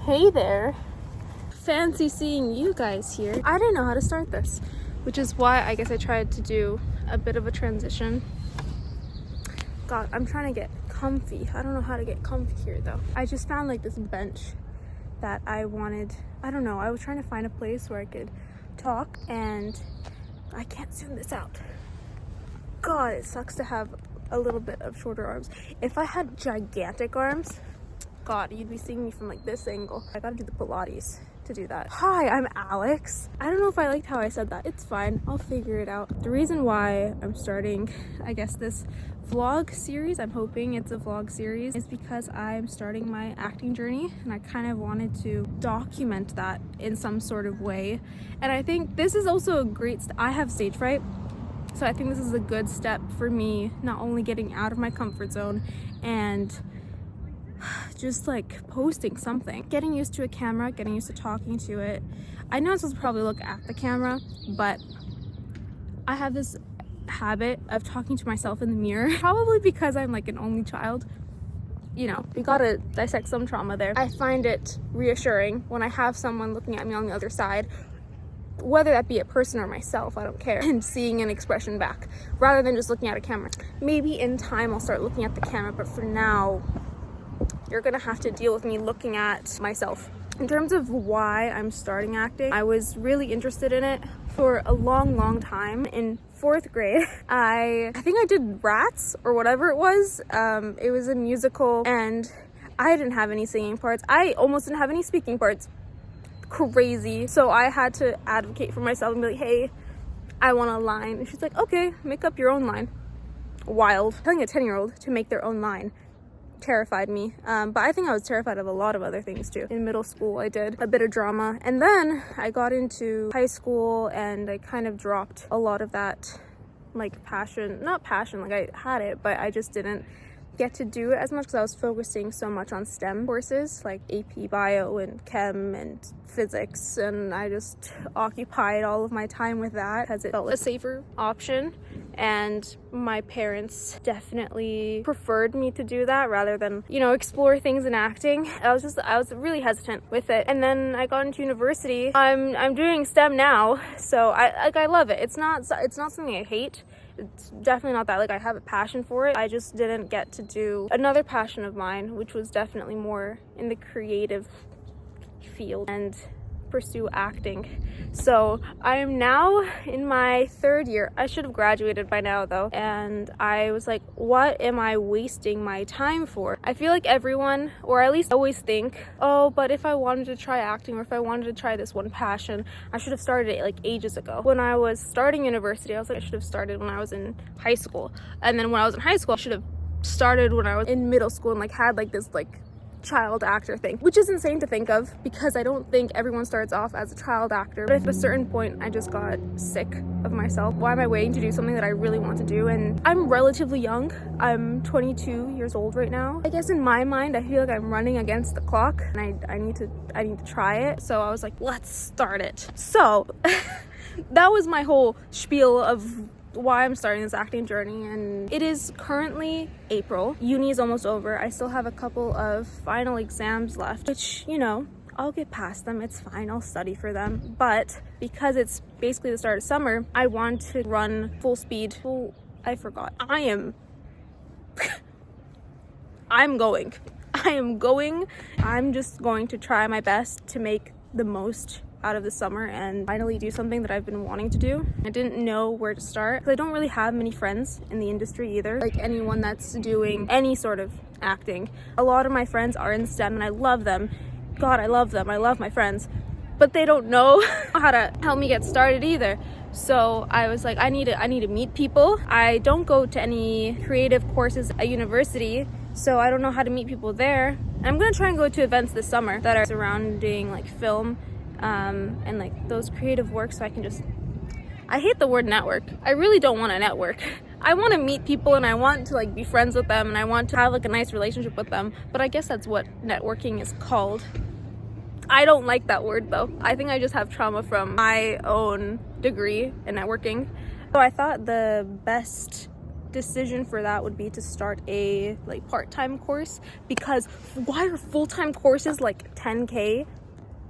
Hey there. Fancy seeing you guys here. I didn't know how to start this, which is why I guess I tried to do a bit of a transition. God, I'm trying to get comfy. I don't know how to get comfy here though. I just found like this bench that I wanted. I don't know. I was trying to find a place where I could talk, and I can't zoom this out. God, it sucks to have a little bit of shorter arms. If I had gigantic arms, God, you'd be seeing me from like this angle. I gotta do the Pilates to do that. Hi, I'm Alex. I don't know if I liked how I said that. It's fine. I'll figure it out. The reason why I'm starting, I guess, this vlog series, I'm hoping it's a vlog series, is because I'm starting my acting journey, and I kind of wanted to document that in some sort of way. And I think this is also a great, I have stage fright, so I think this is a good step for me, not only getting out of my comfort zone and just like posting something, getting used to a camera, getting used to talking to it. I know I'm supposed to probably look at the camera, but I have this habit of talking to myself in the mirror, probably because I'm like an only child. You know, we gotta dissect some trauma there. I find it reassuring when I have someone looking at me on the other side, whether that be a person or myself, I don't care, and seeing an expression back rather than just looking at a camera. Maybe in time I'll start looking at the camera, but for now you're gonna have to deal with me looking at myself. In terms of why I'm starting acting, I was really interested in it for a long time. In 4th grade, I think I did Rats or whatever it was. It was a musical, and I didn't have any singing parts. I almost didn't have any speaking parts. Crazy. So I had to advocate for myself and be like, hey, I want a line. And she's like, okay, make up your own line. Wild. Telling a 10-year-old to make their own line terrified me, but I think I was terrified of a lot of other things too. In middle school I did a bit of drama, and then I got into high school and I kind of dropped a lot of that like passion, not passion, like I had it, but I just didn't get to do it as much because I was focusing so much on STEM courses like AP Bio and Chem and Physics, and I just occupied all of my time with that because it felt a safer option, and my parents definitely preferred me to do that rather than, you know, explore things in acting. I was really hesitant with it. And then I got into university. I'm doing STEM now, so I love it. It's not something I hate. It's definitely not that, like, I have a passion for it. I just didn't get to do another passion of mine, which was definitely more in the creative field, and pursue acting. So I am now in my 3rd year. I should have graduated by now though, and I was like, what am I wasting my time for? I feel like everyone, or at least I always think, oh, but if I wanted to try acting, or if I wanted to try this one passion, I should have started it like ages ago. When I was starting university, I was like, I should have started when I was in high school, and then when I was in high school, I should have started when I was in middle school and like had like this like child actor thing, which is insane to think of because I don't think everyone starts off as a child actor. But at a certain point I just got sick of myself. Why am I waiting to do something that I really want to do? And I'm relatively young. I'm 22 years old right now. I guess in my mind I feel like I'm running against the clock, and I need to try it. So I was like, let's start it. So that was my whole spiel of why I'm starting this acting journey. And it is currently April. Uni is almost over. I still have a couple of final exams left, which, you know, I'll get past them. It's fine. I'll study for them. But because it's basically the start of summer, I want to run full speed. I forgot. I'm going. I'm just going to try my best to make the most out of the summer and finally do something that I've been wanting to do. I didn't know where to start because I don't really have many friends in the industry either, like anyone that's doing any sort of acting. A lot of my friends are in STEM and I love them. God, I love them. I love my friends, but they don't know how to help me get started either. So I was like, I need to meet people. I don't go to any creative courses at university, so I don't know how to meet people there. I'm gonna try and go to events this summer that are surrounding like film and like those creative works, so I can just, I hate the word network. I really don't want to network. I want to meet people and I want to like be friends with them and I want to have like a nice relationship with them, but I guess that's what networking is called. I don't like that word though. I think I just have trauma from my own degree in networking. So I thought the best decision for that would be to start a like part-time course, because why are full-time courses like 10K?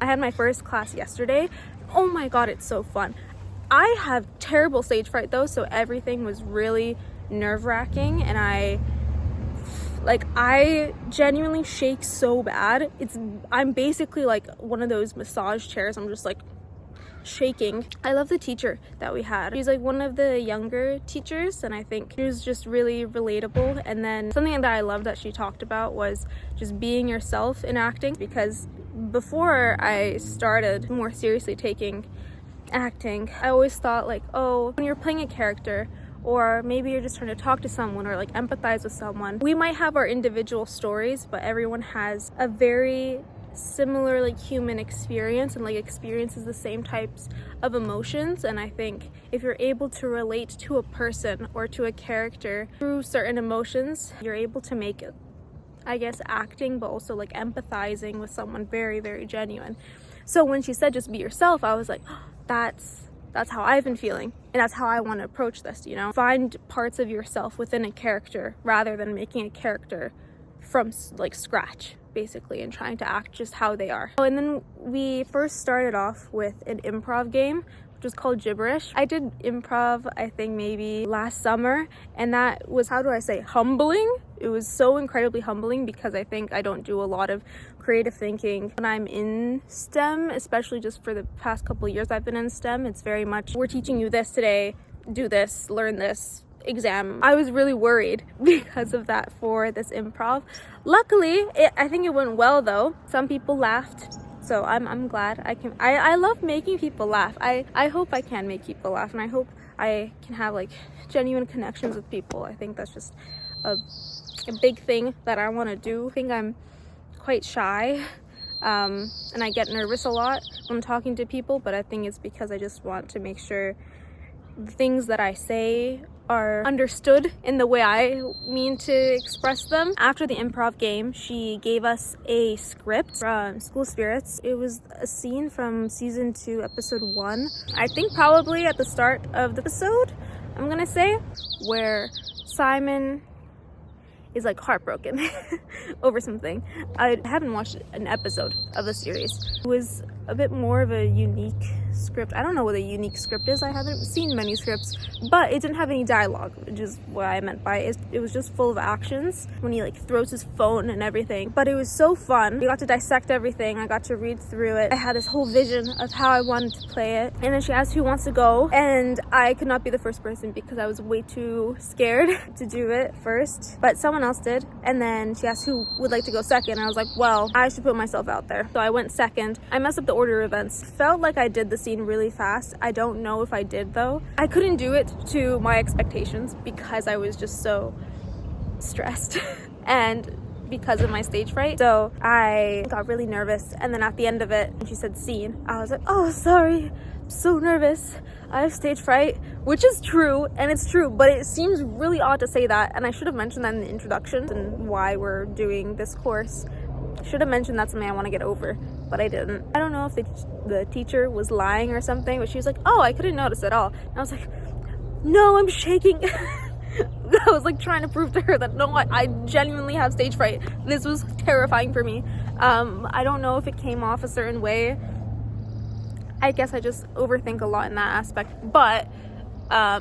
I had my first class yesterday. Oh my god, it's so fun. I have terrible stage fright though, so everything was really nerve-wracking, and I genuinely shake so bad. I'm basically like one of those massage chairs. I'm just like shaking. I love the teacher that we had. She's like one of the younger teachers, and I think she was just really relatable. And then something that I loved that she talked about was just being yourself in acting, because before I started more seriously taking acting, I always thought like, oh, when you're playing a character, or maybe you're just trying to talk to someone or like empathize with someone, we might have our individual stories, but everyone has a very similar like human experience and like experiences the same types of emotions. And I think if you're able to relate to a person or to a character through certain emotions, you're able to make, I guess, acting but also like empathizing with someone very, very genuine. So when she said just be yourself, I was like, oh, that's how I've been feeling, and that's how I want to approach this, you know? Find parts of yourself within a character rather than making a character from like scratch, basically, and trying to act just how they are. Oh, and then we first started off with an improv game, which was called Gibberish. I did improv, I think maybe last summer, and that was, how do I say, humbling. It was so incredibly humbling, because I think I don't do a lot of creative thinking when I'm in STEM, especially just for the past couple of years I've been in STEM. It's very much, we're teaching you this today, do this, learn this, exam. I was really worried because of that for this improv. Luckily, I think it went well though. Some people laughed, so I'm glad I love making people laugh. I hope I can make people laugh, and I hope I can have like genuine connections with people. I think that's just a big thing that I want to do. I think I'm quite shy, and I get nervous a lot when talking to people, but I think it's because I just want to make sure the things that I say are understood in the way I mean to express them. After the improv game, she gave us a script from School Spirits. It was a scene from season 2, episode 1. I think probably at the start of the episode, I'm gonna say, where Simon is like heartbroken over something. I haven't watched an episode of the series. It was a bit more of a unique script. I don't know what a unique script is. I haven't seen many scripts, but it didn't have any dialogue, which is what I meant by it. It was just full of actions when he like throws his phone and everything. But it was so fun. We got to dissect everything. I got to read through it. I had this whole vision of how I wanted to play it. And then she asked who wants to go, and I could not be the first person because I was way too scared to do it first. But someone else did. And then she asked who would like to go second. And I was like, well, I should put myself out there. So I went second. I messed up the order of events. Felt like I did the scene really fast. I don't know if I did though. I couldn't do it to my expectations because I was just so stressed and because of my stage fright. So I got really nervous, and then at the end of it, when she said scene, I was like, oh, sorry, I'm so nervous. I have stage fright, which is true, and it's true, but it seems really odd to say that, and I should have mentioned that in the introduction and why we're doing this course. I should have mentioned that's something I want to get over, but I didn't. I don't know if the teacher was lying or something, but she was like, oh, I couldn't notice at all. And I was like, no, I'm shaking. I was like trying to prove to her that no, I genuinely have stage fright. This was terrifying for me. I don't know if it came off a certain way. I guess I just overthink a lot in that aspect, but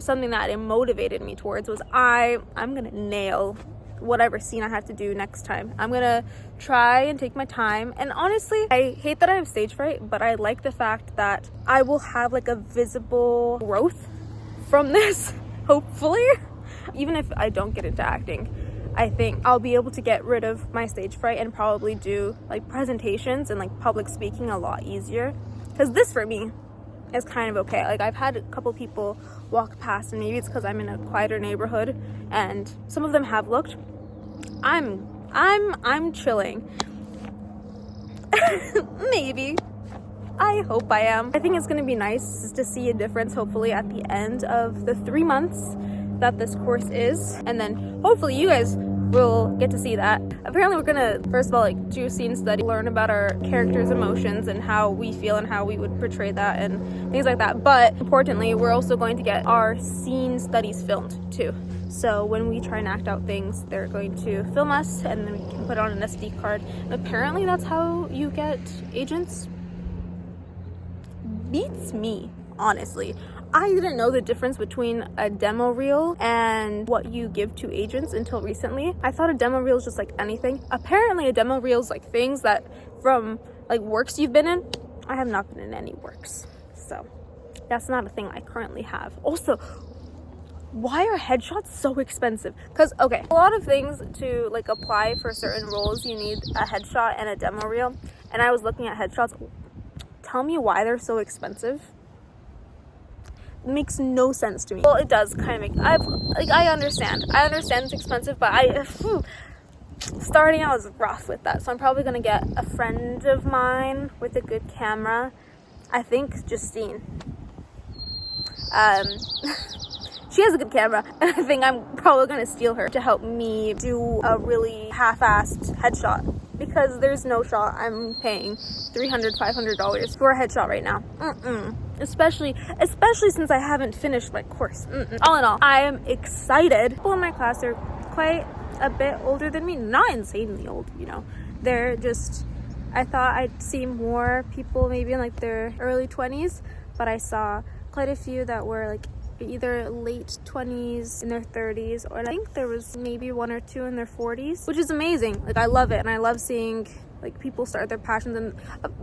something that it motivated me towards was I'm gonna nail whatever scene I have to do next time. I'm gonna try and take my time. And honestly, I hate that I have stage fright, but I like the fact that I will have like a visible growth from this, hopefully. Even if I don't get into acting, I think I'll be able to get rid of my stage fright and probably do like presentations and like public speaking a lot easier. Because this for me is kind of okay. Like I've had a couple people walk past, and maybe it's because I'm in a quieter neighborhood and some of them have looked. I'm chilling. Maybe. I hope I am. I think it's gonna be nice to see a difference hopefully at the end of the 3 months that this course is, and then hopefully you guys will get to see that. Apparently we're gonna first of all like do a scene study, learn about our characters' emotions and how we feel and how we would portray that and things like that, but importantly we're also going to get our scene studies filmed too. So when we try and act out things, they're going to film us and then we can put it on an SD card. And apparently that's how you get agents. Beats me, honestly. I didn't know the difference between a demo reel and what you give to agents until recently. I thought a demo reel is just like anything. Apparently a demo reel is like things that from like works you've been in. I have not been in any works, so that's not a thing I currently have. Also, why are headshots so expensive? Because okay, a lot of things to like apply for certain roles you need a headshot and a demo reel, and I was looking at headshots. Tell me why they're so expensive. It makes no sense to me. Well, it does kind of make I understand it's expensive, but starting out was rough with that, so I'm probably gonna get a friend of mine with a good camera. I think Justine. She has a good camera, and I think I'm probably gonna steal her to help me do a really half-assed headshot, because there's no shot I'm paying $300-$500 for a headshot right now. Especially since I haven't finished my course. All in all, I am excited. People in my class are quite a bit older than me, not insanely old, you know. They're just, I thought I'd see more people maybe in like their early 20s, but I saw quite a few that were like either late 20s, in their 30s, or I think there was maybe one or two in their 40s, which is amazing. Like, I love it, and I love seeing like people start their passions, and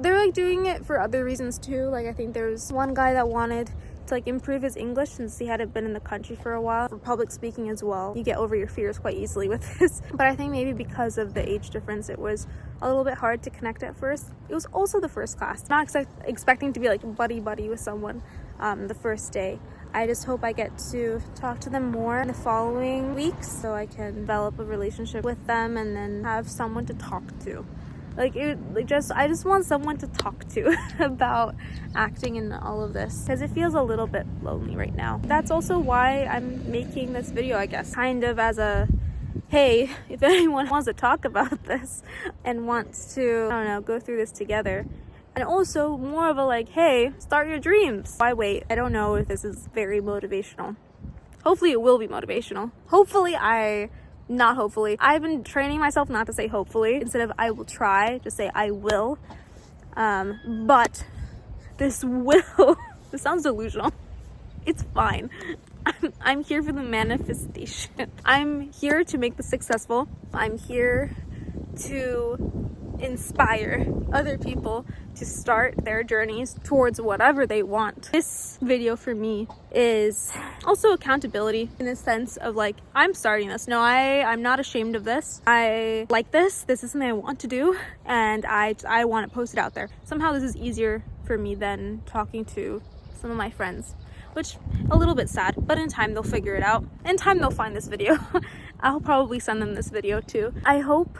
they're like doing it for other reasons too. Like, I think there was one guy that wanted to like improve his English since he hadn't been in the country for a while. For public speaking as well, you get over your fears quite easily with this. But I think maybe because of the age difference, it was a little bit hard to connect at first. It was also the first class, not expecting to be like buddy with someone the first day. I just hope I get to talk to them more in the following weeks so I can develop a relationship with them and then have someone to talk to. I just want someone to talk to about acting and all of this, because it feels a little bit lonely right now. That's also why I'm making this video, I guess, kind of as a, hey, if anyone wants to talk about this and wants to, I don't know, go through this together. And also more of a like, hey, start your dreams. Why wait? I don't know if this is very motivational. Hopefully it will be motivational. I've been training myself not to say hopefully. Instead of I will try, just say I will. But this will, this sounds delusional. It's fine. I'm here for the manifestation. I'm here to make this successful. I'm here to inspire other people to start their journeys towards whatever they want. This video for me is also accountability in the sense of like, I'm starting this. No, I'm not ashamed of this. I like this. This is something I want to do, and I want to post it out there. Somehow this is easier for me than talking to some of my friends, which a little bit sad, but in time they'll figure it out. In time they'll find this video. I'll probably send them this video too. I hope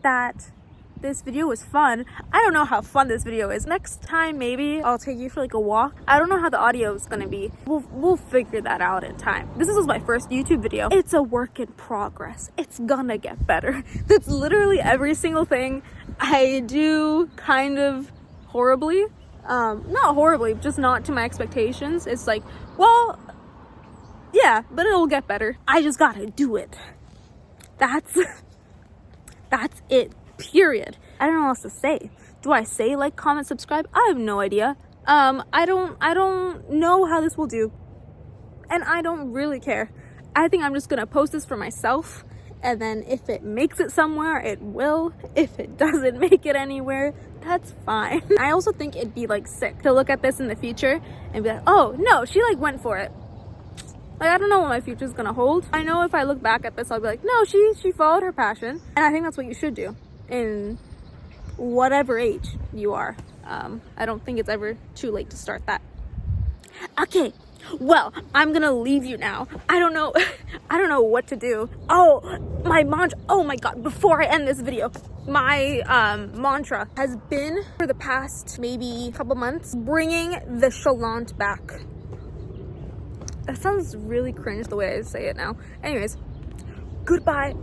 that this video was fun. I don't know how fun this video is. Next time maybe I'll take you for like a walk. I don't know how the audio is gonna be. We'll figure that out in time. This is my first YouTube video. It's a work in progress. It's gonna get better. That's literally every single thing I do kind of horribly. Not horribly, just not to my expectations. It's like, well, yeah, but it'll get better. I just gotta do it. That's it. Period. I don't know what else to say. Do I say like, comment, subscribe? I have no idea. I don't know how this will do, and I don't really care. I think I'm just gonna post this for myself, and then if it makes it somewhere, it will. If it doesn't make it anywhere, that's fine. I also think it'd be like sick to look at this in the future and be like, oh no, she like went for it. Like, I don't know what my future's gonna hold. I know if I look back at this, I'll be like, no, she followed her passion, and I think that's what you should do in whatever age you are. I don't think it's ever too late to start that. Okay, well, I'm gonna leave you now. I don't know what to do. Oh my god, before I end this video, my mantra has been for the past maybe couple months, bringing the chalant back. That sounds really cringe the way I say it now. Anyways, goodbye.